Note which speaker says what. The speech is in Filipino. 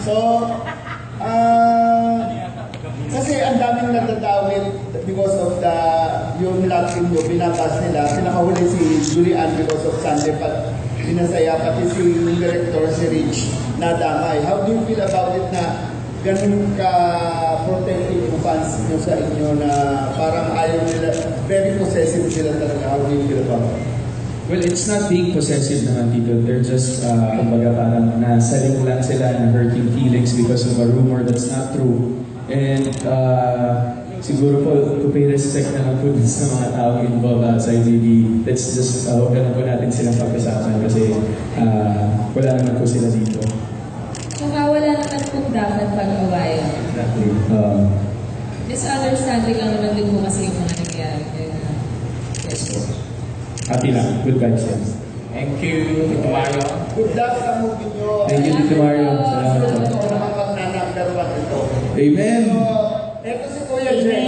Speaker 1: So, kasi ang daming nadadawit because of yung Latin nyo, binatas nila, pinakahuli si Julian because of Sunday, pinasaya pati si director, si Rich, nadamay. How do you feel about it na ganun ka-protective yung fans nyo sa inyo na parang ayaw nila, very possessive sila talaga? How do you feel about it?
Speaker 2: Well, it's not being possessive naman dito. They're just, kumbaga parang nasaling lang sila na hurting feelings because of a rumor that's not true. And siguro po, to pay respect na lang po sa mga tao involved outside TV, let's just, huwag na po natin silang pag-usapan kasi wala naman po sila dito.
Speaker 3: Saka wala naman po dapat pag-awayan.
Speaker 2: Exactly.
Speaker 3: Misunderstanding lang naman din po kasi yung mga nangyari. Yes po.
Speaker 2: Happy lang. Good vibes yan.
Speaker 4: Thank you, Tito Mario.
Speaker 1: Good luck sa movie nyo.
Speaker 2: Thank you, Tito Mario. Salamat po.
Speaker 1: Ito naman pag nanamber 1 ito.
Speaker 2: Amen!
Speaker 1: So, ito si Kuya Jay.